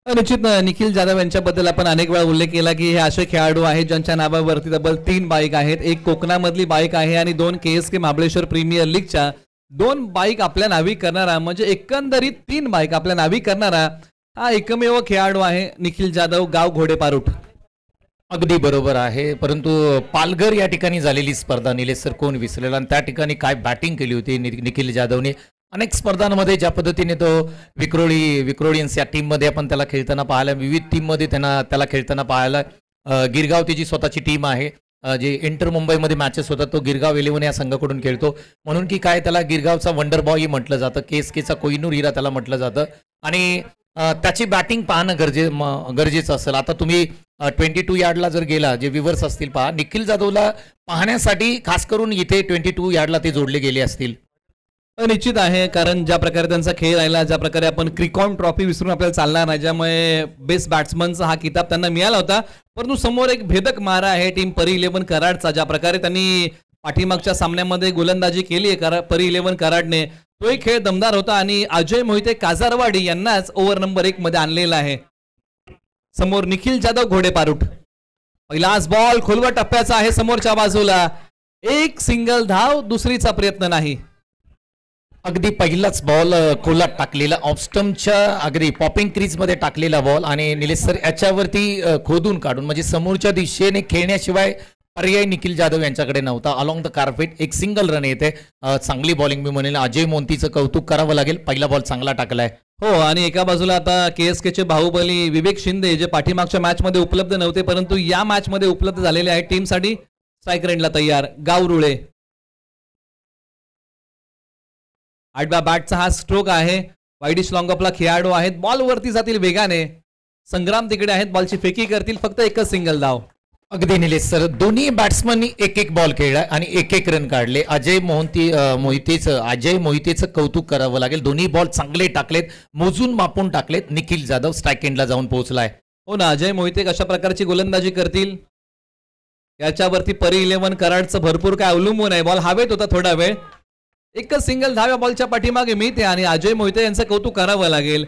[SPEAKER 2] निश्चित निखिल जाधव यांच्याबद्दल आपण अनेक वेळा उल्लेख केला की हे असे खेळाडू आहेत ज्यांच्या नावावरती तब्बल 3 बाईक आहेत. एक कोकणामधली बाईक आहे आणि 2 KSK महाबळेश्वर प्रीमियर लीगच्या 2 बाईक आपल्या नावी करणारा, म्हणजे एकंदरीत 3 बाईक आपल्या नावी करणारा हा एकमेव खेळाडू आहे निखिल जाधव, गाव घोडेपारूट.
[SPEAKER 1] अगदी बरोबर आहे, परंतु पालघर या ठिकाणी झालेली स्पर्धा निलेश सर कोण विसरलेला, आणि त्या ठिकाणी काय बॅटिंग केली होती निखिल जाधवने. अनेक स्पर्धांमध्ये ज्या पद्धतीने तो विक्रोळियन्स या टीममध्ये आपण त्याला खेळताना पाहायला, विविध टीममध्ये त्याला खेळताना पाहायला. गिरगाव त्याची स्वतःची टीम आहे, जे इंटर मुंबईमध्ये मॅचेस होतात, तो गिरगाव 11 या संघाकडून खेळतो. म्हणून की काय त्याला गिरगावचा वंडर बॉय म्हटलं जातं, KSKचा कोहिनूर हिरा त्याला म्हटलं जातं. आणि त्याची बॅटिंग पाहणं गरजेचं असेल. आता तुम्ही 22 यार्डला जर गेला, जे व्ह्यूअर्स असतील पहा, निखिल जाधवला पाहण्यासाठी खास करून इथे 22 यार्डला ते जोडले गेले असतील.
[SPEAKER 2] निश्चित आहे, कारण ज्या प्रकारे त्यांचा खेळ राहिला, ज्या प्रकारे आपण क्रिकॉन ट्रॉफी विसरून आपल्याला चालणार नाही, ज्यामुळे बेस्ट बॅट्समनचा हा किताब त्यांना मिळाला होता. परंतु समोर एक भेदक मारा आहे टीम परी 11 कराडचा. ज्या प्रकारे त्यांनी पाठीमागच्या सामन्यामध्ये गोलंदाजी केली आहे परी 11 कराडने, तोही खेळ दमदार होता आणि अजय मोहिते काजारवाडी यांनाच ओव्हर नंबर 1 मध्ये आणलेला आहे. समोर निखिल जाधव घोडेपारूट, पहिलाच बॉल खोलवर टप्प्याचा आहे, समोरच्या बाजूला एक सिंगल धाव, दुसरीचा प्रयत्न नाही.
[SPEAKER 1] अगदी पहिलाच बॉल खोलात टाकलेला, ऑफस्टम्पच्या अगदी पॉपिंग क्रीज मध्ये टाकलेला बॉल, आणि निलेश सर याच्यावरती खोदून काढून, म्हणजे समोरच्या दिशेने खेळण्याशिवाय पर्याय निखिल जाधव यांच्याकडे नव्हता. अलॉंग द कार्पेट एक सिंगल रन येते. चांगली बॉलिंग मी म्हणेल, अजय मोंतीचं कौतुक करावं लागेल, पहिला बॉल चांगला टाकलाय.
[SPEAKER 2] हो, आणि एका बाजूला आता KSKचे बाहुबली विवेक शिंदे, जे पाठीमागच्या मॅच मध्ये उपलब्ध नव्हते परंतु या मॅच मध्ये उपलब्ध झालेले आहेत टीमसाठी. स्ट्राईक रेंजला तयार गावरुळे, 8व्या बॅटचा हा स्ट्रोक आहे. वाईडिश लॉंगअपला खेळाडू आहेत, बॉल वरती जातील वेगाने, संग्राम तिकडे आहेत, बॉलची फेकी करतील, फक्त एकच सिंगल धाव.
[SPEAKER 1] अगदी निलेश सर, दोन्ही बॅट्समननी एक बॉल खेळला आणि एक रन काढले. अजय मोहितेचं कौतुक करावं लागेल, दोन्ही बॉल चांगले टाकलेत, मोजून मापून टाकलेत. निखिल जाधव स्ट्राईक एंडला जाऊन पोहोचलाय.
[SPEAKER 2] हो ना, अजय मोहिते कशा प्रकारची गोलंदाजी करतील याच्यावरती परी 11 कराडचं भरपूर काय अवलंबून आहे. बॉल हवेत होता थोडा वेळ, एकच सिंगल धाव्या बॉलच्या पाठीमागे मिळते आणि अजय मोहिते यांचं कौतुक करावं लागेल.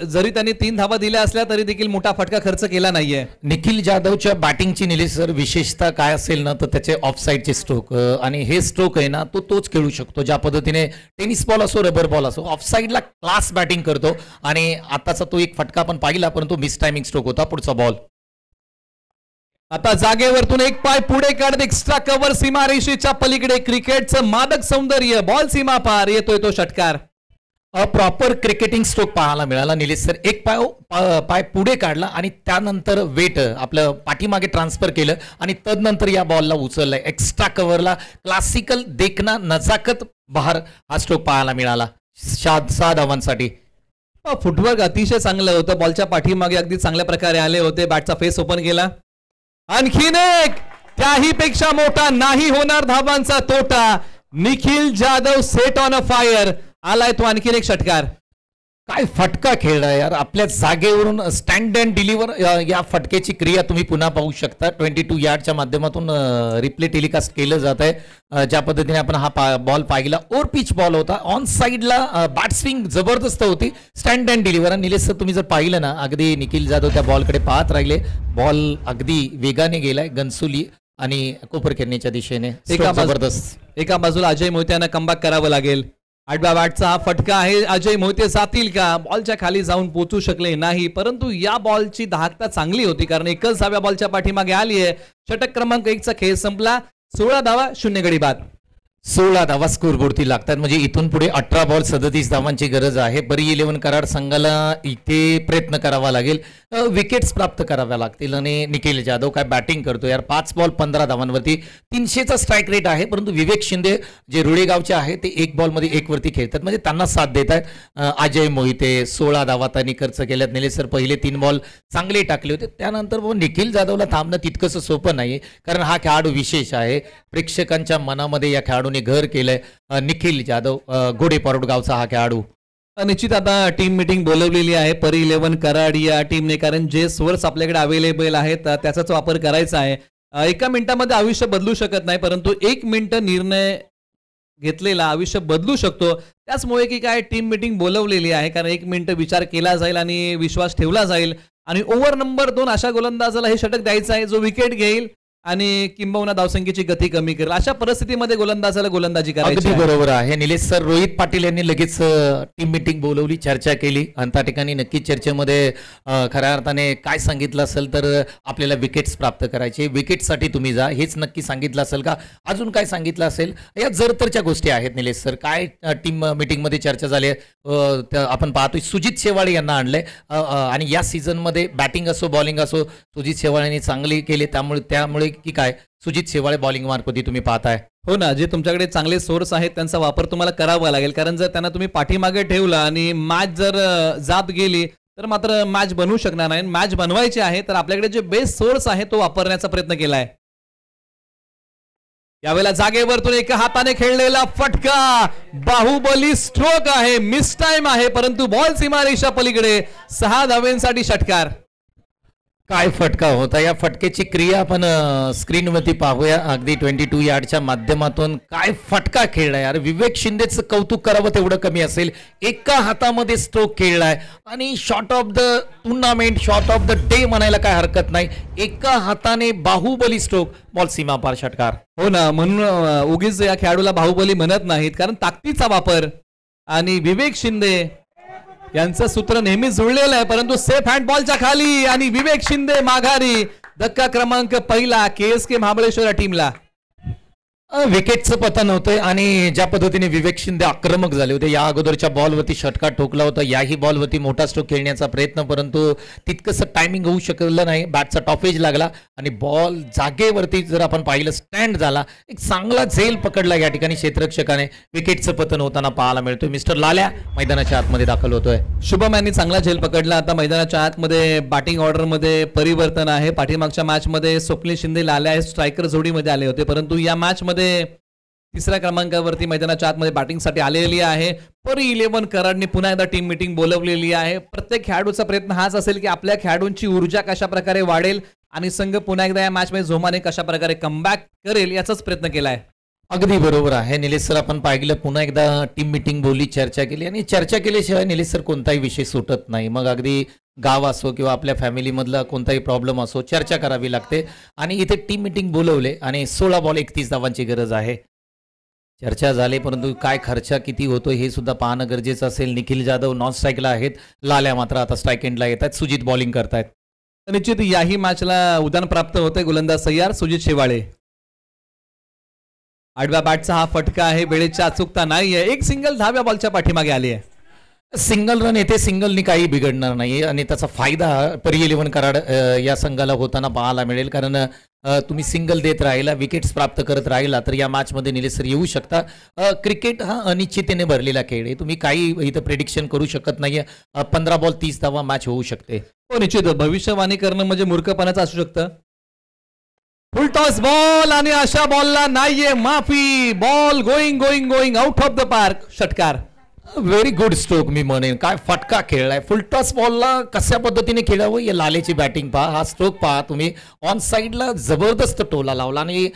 [SPEAKER 2] जरी त्यांनी 3 धावा दिल्या असल्या तरी देखील मोठा फटका खर्च केला नाहीये.
[SPEAKER 1] निखिल जाधवच्या बॅटिंगची निलेश सर विशेषतः काय असेल ना तर त्याचे ऑफ साईडचे स्ट्रोक आणि हे स्ट्रोक आहे ना तोच खेळू शकतो. ज्या पद्धतीने टेनिस बॉल असो रबर बॉल असो ऑफ साईडला क्लास बॅटिंग करतो आणि आताचा तो एक फटका आपण पाहिला परंतु मिस टायमिंग स्ट्रोक होता. पुढचा बॉल
[SPEAKER 2] आता जागेवरतून एक पाय पुढे काढत एक्स्ट्रा कव्हर सीमारेषेच्या पलीकडे क्रिकेटचं मादक सौंदर्य, बॉल सीमा पार, येतोय तो षटकार.
[SPEAKER 1] प्रॉपर क्रिकेटिंग स्ट्रोक पाहायला मिळाला निलेश सर. एक पाय पुढे काढला आणि त्यानंतर वेट आपलं पाठीमागे ट्रान्सफर केलं आणि तदनंतर या बॉलला उचललाय. एक्स्ट्रा कव्हरला क्लासिकल देखना नजाकत बहार हा स्ट्रोक पाहायला मिळाला 6 धावांसाठी.
[SPEAKER 2] फुटवर्क अतिशय चांगलं होतं. बॉलच्या पाठीमागे अगदी चांगल्या प्रकारे आले होते. बॅटचा फेस ओपन केला. आणखीन एक, त्याही पेक्षा मोठा नाही होणार धावांचा तोटा. Nikhil Jadhav set on a fire, आलाय तो आणखीन एक षटकार.
[SPEAKER 1] काय फटका खेळला यार. आपल्या जागेवरून स्टँड अँड डिलिव्हर या फटक्याची क्रिया तुम्ही पुन्हा पाहू शकता. 22 यार्डच्या माध्यमातून रिप्ले टेलिकास्ट केलं जात आहे. ज्या पद्धतीने आपण हा बॉल पाहिला ओव्हर पिच बॉल होता. ऑन साईडला बॅट स्विंग जबरदस्त होती. Stand and deliver. Nilesh sir तुम्ही जर पाहिलं ना अगदी निखिल जाधव त्या बॉलकडे पाहत राहिले. बॉल अगदी वेगाने गेलाय गनसुली आणि कोपर खेळण्याच्या दिशेने. जबरदस्त.
[SPEAKER 2] एका बाजूला अजय मोहिते यांना कमबॅक करावं लागेल. 8व्या बॅटचा हा फटका आहे. अजय मोहिते जातील का? बॉलच्या खाली जाऊन पोहोचू शकले नाही परंतु या बॉलची दाहकता चांगली होती कारण एकच धाव्या बॉलच्या पाठीमागे आली आहे. षटक क्रमांक 1 चा खेळ संपला. 16 धावा 0 गडी बाद.
[SPEAKER 1] 16 धावा स्कोरबोर्डती लागतात म्हणजे इथून पुढे 18 बॉल 37 धावांची गरज आहे. परी 11 कराड संघाला इथे प्रयत्न करावा लागेल. विकेट्स प्राप्त कराव्या लागतील आणि निखिल जाधव काय बॅटिंग करतो यार. 5 बॉल 15 धावांवरती 300चा स्ट्राईक रेट आहे परंतु विवेक शिंदे जे रुळेगावचे आहे ते 1 बॉलमध्ये 1 वरती खेळतात म्हणजे त्यांना साथ देत आहेत. अजय मोहिते 16 धावा त्यांनी खर्च केल्यात. निलेश सर पहिले 3 बॉल चांगले टाकले होते. त्यानंतर निखिल जाधवला थांबणं तितकंसं सोपं नाही कारण हा खेळाडू विशेष आहे. प्रेक्षकांच्या मनामध्ये या खेळाडूने घर केलंय. निखिल जाधव घोडेपारोड गावचा हा खेळाडू.
[SPEAKER 2] निश्चित आता टीम मीटिंग बोलवलेली आहे परी 11 कराड या टीमने कारण जे सोर्स आपल्याकडे अवेलेबल आहेत त्याचाच वापर करायचा आहे. 1 मिनिटामध्ये आयुष्य बदलू शकत नाही परंतु 1 मिनिट निर्णय घेतलेला आयुष्य बदलू शकतो. त्याचमुळे की काय टीम मीटिंग बोलवलेली आहे कारण 1 मिनिट विचार केला जाईल आणि विश्वास ठेवला जाईल आणि ओव्हर नंबर 2 अशा गोलंदाजाला हे षटक द्यायचं आहे जो विकेट घेईल आणि किंबहुना धावसंख्येची गती कमी करेल. अशा परिस्थितीमध्ये गोलंदाजाला गोलंदाजी करायची.
[SPEAKER 1] अगदी बरोबर आहे निलेश सर. रोहित पाटील यांनी लगेच टीम मीटिंग बोलवली, चर्चा केली आणि त्या ठिकाणी नक्कीच चर्चेमध्ये खऱ्या अर्थाने काय सांगितलं असेल तर आपल्याला विकेट्स प्राप्त करायचे. विकेटसाठी तुम्ही जा हेच नक्की सांगितलं असेल का? अजून काय सांगितलं असेल? या जरतरच्या गोष्टी आहेत निलेश सर. काय टीम मीटिंगमध्ये चर्चा झाली आपण पाहतोय. सुजित शेवाळे यांना आणलंय आणि या सीझनमध्ये बॅटिंग असो बॉलिंग असो सुजित शेवाळेंनी चांगली केली त्यामुळे की काय सुजित शेवाळे बॉलिंग मार्फत तुम्ही पाहताय.
[SPEAKER 2] हो ना, जे तुमच्याकडे चांगले सोर्स आहेत त्यांचा वापर तुम्हाला करावा लागेल कारण जर त्यांना तुम्ही पाठीमागे ठेवला आणि मॅच जर जात गेली तर मात्र मॅच बनवू शकणार नाही. मॅच बनवायची आहे तर आपल्याकडे जे बेस्ट सोर्स आहे तो वापरण्याचा प्रयत्न केलाय. यावेळेला जागेवरतून एका हाताने खेळलेला फटका, बाहुबली स्ट्रोक आहे, मिस टाइम आहे परंतु बॉल सीमारेषा पलीकडे. 6 धावांसाठी षटकार.
[SPEAKER 1] काय फटका होता. या फटक्याची क्रिया आपण स्क्रीनवरती पाहूया. अगदी 22 यार्डच्या माध्यमातून काय फटका खेळलाय यार. विवेक शिंदेचं कौतुक करावं तेवढं कमी असेल. एका हातामध्ये स्ट्रोक खेळलाय आणि shot of the tournament shot of the day म्हणायला काय हरकत नाही. एका हाताने बाहुबली स्ट्रोक, बॉल सीमा पार षटकार.
[SPEAKER 2] हो ना, म्हणून उगीच या खेळाडूला बाहुबली म्हणत नाहीत कारण ताकदीचा वापर आणि विवेक शिंदे यांचं सूत्र नेहमी जुळलेलं आहे परंतु सेफ हँड बॉलच्या खाली आणि विवेक शिंदे माघारी. धक्का क्रमांक 1 KSK महाबळेश्वर टीमला.
[SPEAKER 1] विकेटचं पतन होतंय आणि ज्या पद्धतीने विवेक शिंदे आक्रमक झाले होते. या अगोदरच्या बॉलवरती षटकार ठोकला होता. याही बॉलवरती मोठा स्ट्रोक खेळण्याचा प्रयत्न परंतु तितकंसं टायमिंग होऊ शकलं नाही. बॅटचा टॉपेज लागला आणि बॉल जागेवरती जर आपण पाहिलं स्टँड झाला. एक चांगला झेल पकडला या ठिकाणी क्षेत्ररक्षकाने. विकेटचं पतन होताना पाहायला मिळतोय. मिस्टर लाल्या मैदानाच्या आतमध्ये दाखल होतोय.
[SPEAKER 2] शुभम यांनी चांगला झेल पकडला. आता मैदानाच्या आतमध्ये बॅटिंग ऑर्डरमध्ये परिवर्तन आहे. पाठीमागच्या मॅचमध्ये स्वप्नील शिंदे लाल्या स्ट्रायकर जोडीमध्ये आले होते परंतु या मॅचमध्ये 3ऱ्या क्रमांकावरती मैदानाच्या आतमध्ये बॅटिंगसाठी आलेली आहे. परी 11 कराडने पुन्हा एकदा टीम मीटिंग बोलवलेली आहे. प्रत्येक खेळाडूचा प्रयत्न हाच असेल की आपल्या खेळाडूंची ऊर्जा कशा प्रकारे वाढेल आणि संघ पुन्हा एकदा या मॅच मध्ये जोमाने कशा प्रकारे कमबॅक करेल याचाच प्रयत्न केलाय.
[SPEAKER 1] अगदी बरोबर आहे निलेश सर. आपण पाहिलं पुन्हा एकदा टीम मिटिंग बोलली, चर्चा केली आणि चर्चा केल्याशिवाय निलेश सर कोणताही विषय सुटत नाही. मग अगदी गाव असो किंवा आपल्या फॅमिलीमधला कोणताही प्रॉब्लेम असो, चर्चा करावी लागते. आणि इथे टीम मिटिंग बोलवले आणि 16 बॉल 31 धावांची गरज आहे. चर्चा झाली, परंतु काय खर्च किती होतो हे सुद्धा पाहणं गरजेचं असेल. निखिल जाधव नॉन स्ट्राईकला आहेत, लाल्या मात्र आता स्ट्राईक एंडला येत आहेत, सुजित बॉलिंग करतायत.
[SPEAKER 2] निश्चित याही मॅचला उदान प्राप्त होते. गोलंदाज तयार सुजित शेवाळे. आडव्या बॅटचा हा फटका आहे, वेळेची अचूकता नाहीये. एक सिंगल 10व्या बॉलच्या पाठीमागे आली आहे.
[SPEAKER 1] सिंगल रन येते, सिंगलनी काही बिघडणार नाही आणि त्याचा फायदा परी 11 कराड या संघाला होताना पाहायला मिळेल. कारण तुम्ही सिंगल देत राहिला, विकेट्स प्राप्त करत राहिला तर या मॅचमध्ये निलेश सर येऊ शकता. क्रिकेट हा अनिश्चिततेने भरलेला खेळ आहे, तुम्ही काही इथं प्रेडिक्शन करू शकत नाहीये. 15 बॉल 30 धावा मॅच होऊ शकते.
[SPEAKER 2] हो निश्चित, भविष्यवाणी करणं म्हणजे मूर्खपणाचं असू शकतं. फुल टॉस बॉल आणि अशा बॉलला नाहीये माफी. Ball going going going out of the park. षटकार.
[SPEAKER 1] व्हेरी गुड स्ट्रोक मी म्हणेन. काय फटका खेळलाय. फुलटॉस बॉलला कशा पद्धतीने खेळावं या लालेची बॅटिंग पहा, हा स्ट्रोक पहा तुम्ही. ऑन साईडला जबरदस्त टोला लावला आणि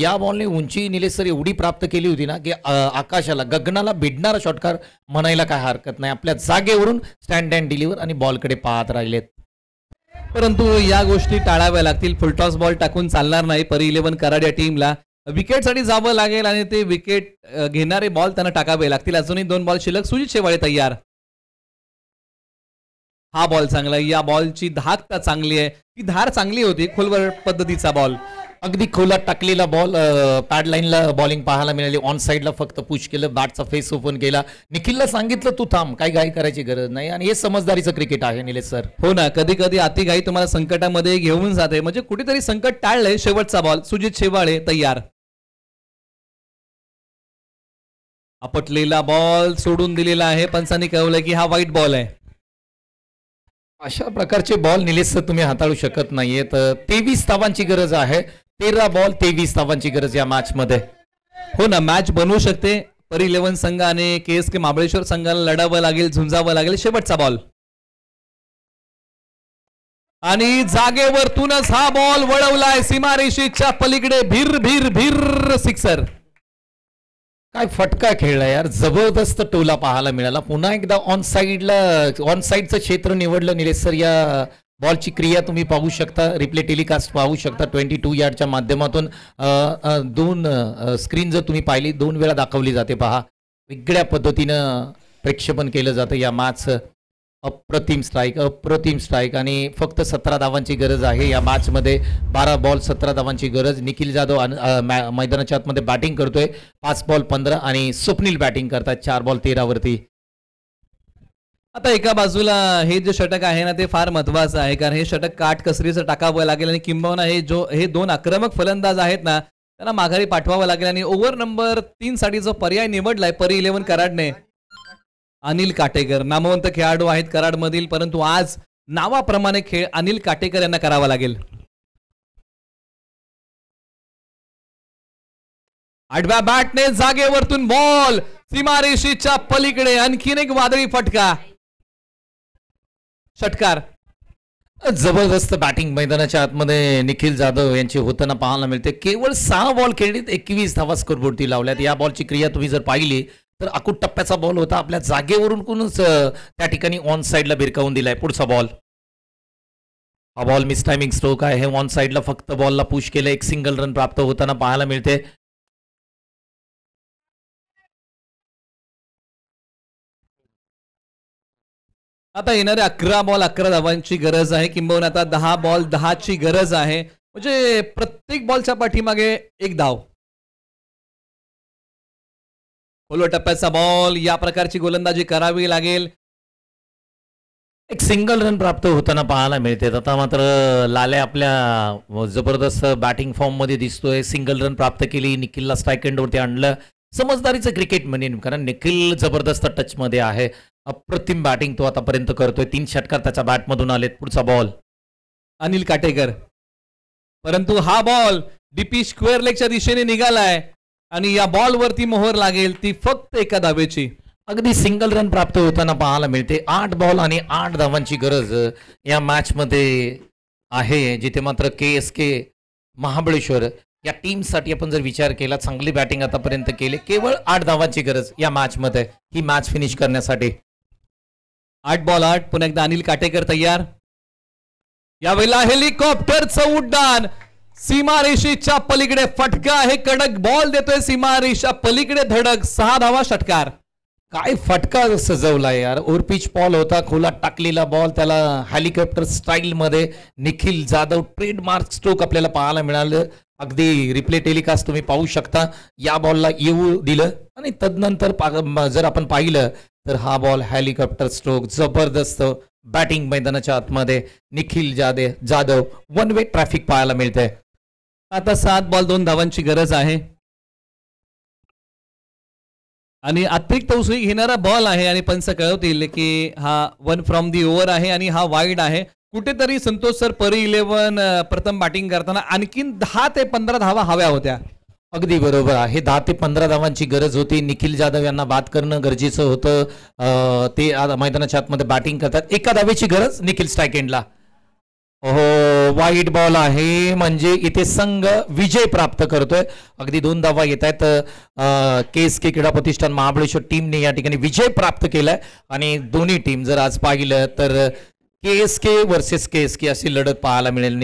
[SPEAKER 1] या बॉलने उंची निलेश सर एवढी प्राप्त केली होती ना की आकाशाला गगनाला भिडणारा षटकार म्हणायला काय हरकत नाही. आपल्या जागेवरून स्टँड अँड डिलिव्हर आणि बॉलकडे पाहत राहिलेत.
[SPEAKER 2] परंतु या गोष्टी टाळाव्या लागतील. फुलटॉस बॉल टाकून चालणार नाही. परी 11 कराड या टीमला विकेटसाठी जावं लागेल आणि ते विकेट घेणारे बॉल त्यांना टाकावे लागतील. अजूनही 2 बॉल शिल्लक. सुजित शेवाळे तयार. हा बॉल चांगला. या बॉलची धाकता चांगली आहे, ती धार चांगली होती. खोलवर पद्धतीचा बॉल,
[SPEAKER 1] अगदी खोलात टाकलेला बॉल. पॅड लाईनला बॉलिंग पाहायला मिळाली. ऑन साईडला फक्त पुश केलं, बॅटचा फेस ओपन केला. निखिलला सांगितलं तू थांब, काही घाई करायची गरज नाही. आणि हे समजदारीचं क्रिकेट आहे निलेश सर.
[SPEAKER 2] हो ना, कधी कधी अतिघाई तुम्हाला संकटामध्ये घेऊन जाते. म्हणजे कुठेतरी संकट टाळलंय. शेवटचा बॉल. सुजित शेवाळे तयार. आपटलेला बॉल सोडून दिलेला आहे. पंचांनी कळवलं की हा वाईट बॉल आहे.
[SPEAKER 1] अशा प्रकारचे बॉल निलेश सर तुम्ही हाताळू शकत नाहीये. तर 23 धावांची गरज आहे. 13 बॉल 23 धावांची गरज या मॅच मध्ये.
[SPEAKER 2] हो ना, मॅच बनवू शकते. परी 11 संघ आणि KSK महाबळेश्वर संघाला लढावं लागेल, झुंजावं लागेल. शेवटचा बॉल आणि जागेवरतूनच हा बॉल वळवलाय सीमारेषेच्या पलीकडे. भीर भीर भीर सिक्सर.
[SPEAKER 1] काय फटका खेळला यार, जबरदस्त टोला पाहायला मिळाला. पुन्हा एकदा ऑन साईडचं क्षेत्र निवडलं निलेश सर. या बॉलची क्रिया तुम्ही पाहू शकता, रिप्ले टेलिकास्ट पाहू शकता 22 यार्डच्या माध्यमातून. 2 स्क्रीन जर तुम्ही पाहिली 2 वेळा दाखवली जाते पहा. वेगळ्या पद्धतीनं प्रेक्षेपण केलं जातं या मॅच. अप्रतिम स्ट्राईक आणि फक्त 17 धावांची गरज आहे या मॅचमध्ये. 12 बॉल 17 धावांची गरज. निखिल जाधव मैदानाच्या आतमध्ये बॅटिंग करतोय. 5 बॉल 15 आणि स्वप्नील बॅटिंग करतात 4 बॉल 13 वरती.
[SPEAKER 2] आता एका बाजूला हे जे षटक आहे ना ते फार महत्वाचं आहे, कारण हे षटक काटकसरीचं टाकावं लागेल आणि किंबहुना हे 2 आक्रमक फलंदाज आहेत ना त्यांना माघारी पाठवावं लागेल. आणि ओव्हर नंबर 3 साठी जो पर्याय निवडलाय परी 11 कराडने, अनिल काटेकर. नामवंत खेळाडू आहेत कराडमधील, परंतु आज नावाप्रमाणे खेळ अनिल काटेकर यांना करावा लागेल. आडव्या बॅटने जागेवरतून बॉल सीमारेषेच्या पलीकडे. आणखीन एक वादळी फटका. षटकार.
[SPEAKER 1] जबरदस्त बॅटिंग मैदानाच्या आतमध्ये निखिल जाधव यांची होताना पाहायला मिळते. केवळ 6 बॉल खेळलीत, 21 धावा स्कोरबोर्डती लावल्यात. या बॉलची क्रिया तुम्ही जर पाहिली तर अकूट टप्प्याचा बॉल होता. आपल्या जागेवरून कोणच त्या ठिकाणी ऑन साईडला भिरकावून दिलाय. पुढचा बॉल. हा बॉल मिस टायमिंग स्ट्रोक आहे. ऑन साईडला फक्त बॉलला पुश केलं. एक सिंगल रन प्राप्त होताना पाहायला मिळते.
[SPEAKER 2] आता येणारे 11 बॉल 11 धावांची गरज आहे. किंबहुना आता 10 बॉल 10 ची गरज आहे. म्हणजे प्रत्येक बॉलच्या पाठीमागे 1 धाव. खोलवर टप्प्याचा बॉल. या प्रकारची गोलंदाजी करावी लागेल.
[SPEAKER 1] एक सिंगल रन प्राप्त होताना पाहायला मिळते. आता मात्र लाले आपल्या जबरदस्त बॅटिंग फॉर्म मध्ये दिसतोय. सिंगल रन प्राप्त केली, निखिलला स्ट्राईक एंडवरती आणलं. समजदारीचं क्रिकेट म्हणेन, कारण निखिल जबरदस्त टच मध्ये आहे. अप्रतिम बॅटिंग तो आतापर्यंत करतोय. 3 षटकार त्याच्या बॅटमधून आलेत. पुढचा बॉल.
[SPEAKER 2] अनिल काटेकर. परंतु हा बॉल डीपी स्क्वेअर लेगच्या दिशेने निघालाय आणि या बॉल वरती मोहर लागेल ती फक्त 1 धावेची.
[SPEAKER 1] अगदी सिंगल रन प्राप्त होताना पाहायला मिळते. 8 बॉल आणि 8 धावांची गरज या मॅच मध्ये आहे, जिथे मात्र KSK महाबळेश्वर या टीमसाठी आपण जर विचार केला, चांगली बॅटिंग आतापर्यंत केली, केवळ 8 धावांची गरज या मॅचमध्ये ही मॅच फिनिश करण्यासाठी.
[SPEAKER 2] 8 बॉल 8. पुन्हा एकदा अनिल काटेकर तयार. यावेळेला हेलिकॉप्टरचं उड्डाण, सीमारेषेच्या पलीकडे फटका आहे, कडक बॉल देतोय सीमारेषा पलीकडे, धडक, 6 धावा, षटकार.
[SPEAKER 1] काय फटका सजवलाय यार. ओव्हरपिच बॉल होता, खोलात टाकलेला बॉल, त्याला हेलिकॉप्टर स्टाईल मध्ये निखिल जाधव ट्रेडमार्क स्ट्रोक आपल्याला पाहायला मिळालं. अगदी रिप्ले टेलिकास्ट तुम्ही पाहू शकता. या बॉलला येऊ दिलं आणि तदनंतर जर आपण पाहिलं तर हा बॉल हेलिकॉप्टर स्ट्रोक, जबरदस्त बॅटिंग मैदानाच्या आतमध्ये Nikhil Jadhav one way traffic पाहायला मिळतंय.
[SPEAKER 2] आता 7 बॉल 2 धावांची गरज आहे आणि अतिरिक्त उसळी घेणारा बॉल आहे आणि पंच कळवतील की हा 1 फ्रॉम दी ओव्हर आहे आणि हा वाईड आहे. कुठेतरी संतोष सर परी 11 प्रथम बॅटिंग करताना आणखीन 10 ते 15 धावा हव्या होत्या.
[SPEAKER 1] अगदी बरोबर आहे. 10 ते 15 धावांची गरज होती. निखिल जाधव यांना बाद करणं गरजेचं होतं. ते मैदानाच्या आतमध्ये बॅटिंग करतात. एका धावेची गरज निखिल स्ट्राईक एंडला. हो, वाईट बॉल आहे, म्हणजे इथे संघ विजय प्राप्त करतोय. अगदी 2 धावा येत आहेत. KSK क्रीडा प्रतिष्ठान महाबळेश्वर टीमने या ठिकाणी विजय प्राप्त केलाय आणि दोन्ही टीम जर आज पाहिलं तर KSK वर्सेस KSK अशी लढत पाहायला मिळेल.